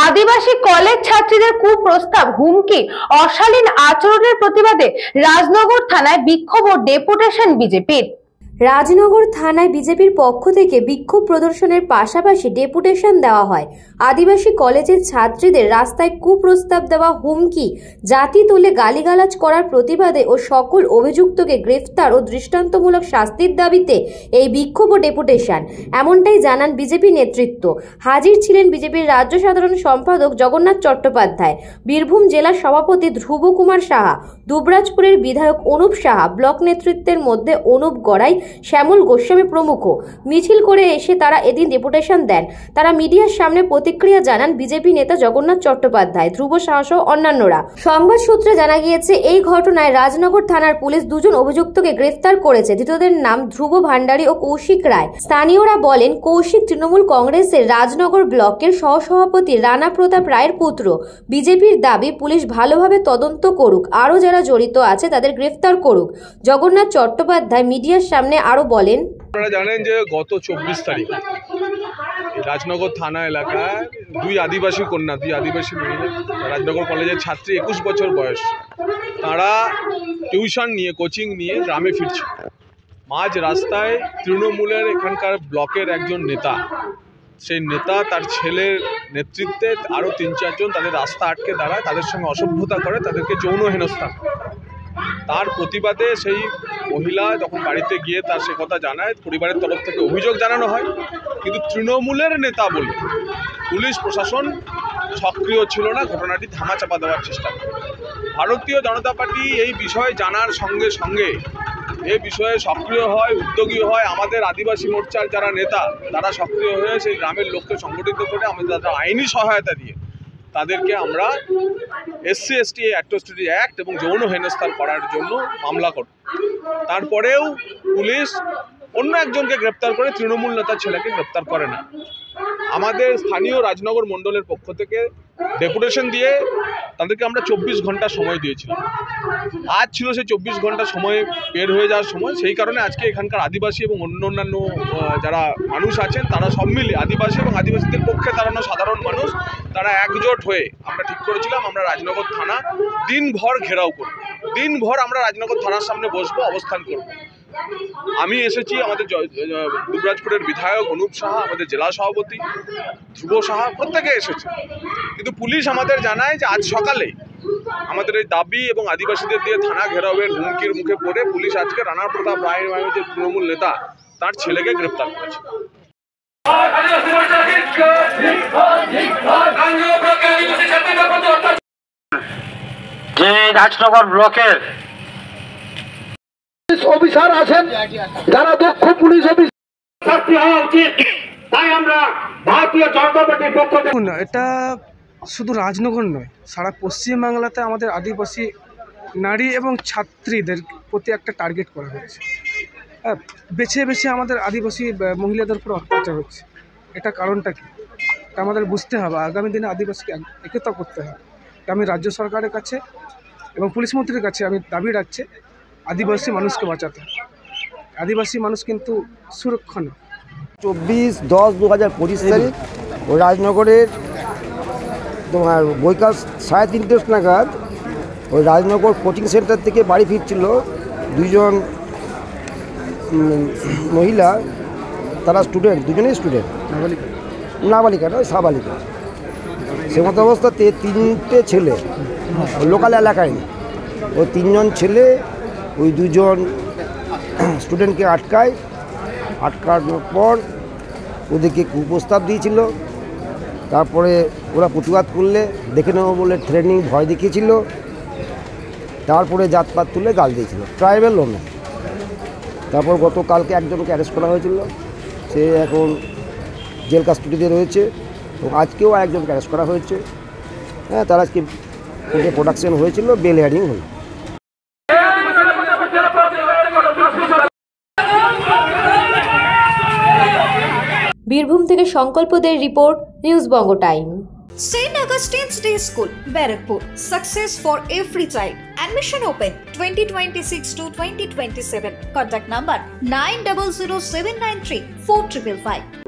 আদিবাসী college ছাত্রীদের কুপ্রস্তাব, হুমকি, অশালীন আচরণের প্রতিবাদে রাজনগর থানায় বিক্ষোভ ও ডেপুটেশন বিজেপির। রাজনগর থানায় বিজেপির পক্ষ থেকে বিক্ষোভ প্রদর্শনের পাশাপাশি ডেপুটেশন দেওয়া হয়। আদিবাসী কলেজের ছাত্রীদের রাস্তায় কুপ্রস্তাব দেওয়া, হুমকি, জাতি তুলে গালিগালাজ করার প্রতিবাদে ও সকল অভিযুক্তকে গ্রেফতার ও দৃষ্টান্তমূলক শাস্তির দাবিতে এই বিক্ষোভ ও ডেপুটেশন, এমনটাই জানান বিজেপি নেতৃত্ব। হাজির ছিলেন বিজেপির রাজ্য সাধারণ সম্পাদক জগন্নাথ চট্টোপাধ্যায়, বীরভূম জেলা সভাপতি ধ্রুব কুমার সাহা, দুবরাজপুরের বিধায়ক অনুপ সাহা, ব্লক নেতৃত্বের মধ্যে অনুপ গড়াই, শ্যামল গোস্বামী প্রমুখ। মিছিল করে এসে তারা এদিন ডেপুটেশন দেন। তারা মিডিয়ার সামনে প্রতিক্রিয়া জানান বিজেপি নেতা জগন্নাথ চট্টোপাধ্যায়, ধ্রুব সাহা সহ অন্যান্যরা। সংবাদ সূত্রে জানা গিয়েছে, এই ঘটনায় রাজনগর থানার পুলিশ দুজন অভিযুক্তকে গ্রেফতার করেছে। ধৃতদের নাম ধ্রুব ভান্ডারী ও কৌশিক রায়। স্থানীয়রা বলেন, কৌশিক তৃণমূল কংগ্রেসের রাজনগর ব্লকের সহসভাপতি রানা প্রতাপ রায়ের পুত্র। বিজেপির দাবি পুলিশ ভালোভাবে তদন্ত করুক, আরও যারা জড়িত আছে তাদের গ্রেফতার করুক। জগন্নাথ চট্টোপাধ্যায় মিডিয়ার সামনে আরো বলেন, আপনারা জানেন যে গত 24 তারিখ রাজনগর থানা এলাকায় দুই আদিবাসী মহিলা, রাজনগর কলেজের ছাত্রী, 21 বছর বয়স, তারা টিউশন নিয়ে, কোচিং নিয়ে গ্রামে ফিরছে। মাঝ রাস্তায় তৃণমূলের এখানকার ব্লকের একজন নেতা, সেই নেতা তার ছেলের নেতৃত্বে আরও 3-4 জন তাদের রাস্তা আটকে দাঁড়ায়, তাদের সঙ্গে অসভ্যতা করে, তাদেরকে যৌন হেনস্থা করে। তার প্রতিবাদে সেই মহিলা যখন বাড়িতে গিয়ে তার সে কথা জানায়, পরিবারের তরফ থেকে অভিযোগ জানানো হয়, কিন্তু তৃণমূলের নেতা বলে পুলিশ প্রশাসন সক্রিয় ছিল না, ঘটনাটি ধামাচাপা দেওয়ার চেষ্টা করে। ভারতীয় জনতা পার্টি এই বিষয়ে জানার সঙ্গে সঙ্গে এই বিষয়ে সক্রিয় হয়, উদ্যোগী হয়। আমাদের আদিবাসী মোর্চার যারা নেতা তারা সক্রিয় হয়ে সেই গ্রামের লোককে সংগঠিত করে আমাদের আইনি সহায়তা দিয়ে তাদেরকে আমরা SC/ST অ্যাট্রোসিটি অ্যাক্ট এবং যৌন হেনস্থা করার জন্য মামলা করি। তারপরেও পুলিশ অন্য একজনকে গ্রেপ্তার করে, তৃণমূল নেতার ছেলেকে গ্রেপ্তার করে না। আমাদের স্থানীয় রাজনগর মণ্ডলের পক্ষ থেকে ডেপুটেশন দিয়ে তাদেরকে আমরা 24 ঘন্টা সময় দিয়েছিলাম। আজ ছিল সেই 24 ঘন্টা সময় বের হয়ে যাওয়ার সময়। সেই কারণে আজকে এখানকার আদিবাসী এবং অন্যান্য যারা মানুষ আছেন তারা সব মিলে, আদিবাসী এবং আদিবাসীদের পক্ষে দাঁড়ানো সাধারণ মানুষ, তারা একজোট হয়ে আমরা ঠিক করেছিলাম আমরা রাজনগর থানা দিনভর ঘেরাও করব। দিনভর আমরা রাজনগর থানার সামনে বসবো, অবস্থান করব। আমি এসেছি, আমাদের দুবরাজপুরের বিধায়ক অনুপ সাহা, আমাদের জেলা সভাপতি ধ্রুব সাহা, প্রত্যেকে এসেছে। কিন্তু পুলিশ আমাদের জানায় যে আজ সকালে আমাদের এই দাবি এবং আদিবাসীদের দিয়ে থানা ঘেরাওয়ের হুমকির মুখে পড়ে পুলিশ আজকে রানা প্রতাপ রায় যে তৃণমূল নেতা তার ছেলেকে গ্রেপ্তার করেছে। যে রাজনগর ব্লকের অফিসার আছেন, যারা দক্ষ পুলিশ অফিসার, শাস্তি হওয়া উচিত। তাই আমরা ভারতীয় জনতা পার্টির পক্ষ থেকে, এটা শুধু রাজনগর নয়, সারা পশ্চিমবাংলাতে আমাদের আদিবাসী নারী এবং ছাত্রীদের প্রতি একটা টার্গেট করা হয়েছে। বেছে বেছে আমাদের আদিবাসী মহিলাদের উপর অত্যাচার হচ্ছে। এটা কারণটা কি, এটা আমাদের বুঝতে হবে। আগামী দিনে আদিবাসীকে একতা করতে হবে। আমি রাজ্য সরকারের কাছে এবং পুলিশ মন্ত্রীর কাছে আমি দাবি রাখছি, আদিবাসী মানুষকে বাঁচাতে। আদিবাসী মানুষ কিন্তু সুরক্ষা নয়। 24/10/2025 তারিখ ওই রাজনগরের তোমার বৈকাল 3:30 নাগাদ ওই রাজনগর কোচিং সেন্টার থেকে বাড়ি ফিরছিল দুজন মহিলা, তারা স্টুডেন্ট, দুজনেই স্টুডেন্ট, নাবালিকা নয়, সাবালিকা। সে মতো অবস্থাতে 3টে ছেলে লোকাল এলাকায়, ওই 3জন ছেলে ওই 2জন স্টুডেন্টকে আটকানোর পর ওদেরকে কুপ্রস্তাব দিয়েছিল। তারপরে ওরা প্রতিবাদ করলে দেখে নেবো বলে থ্রেনিং ভয় দেখিয়েছিল। তারপরে জাতপাত তুলে গাল দিয়েছিল, ট্রাইবেল ওমেন। তারপর গতকালকে একজনকে অ্যারেস্ট করা হয়েছিল, সে এখন জেল কাস্টডিতে রয়েছে। এবং আজকেও একজনকে অ্যারেস্ট করা হয়েছে। হ্যাঁ, তার আজকে প্রোডাকশন হয়েছিল, বেল হিয়ারিং হল। বীরভূম থেকে সংকল্প দের report, news Banga time. St. Augustine's Day School, Barakpur. Success for every child. Admission open 2026 to 2027. Contact number 900793 4555.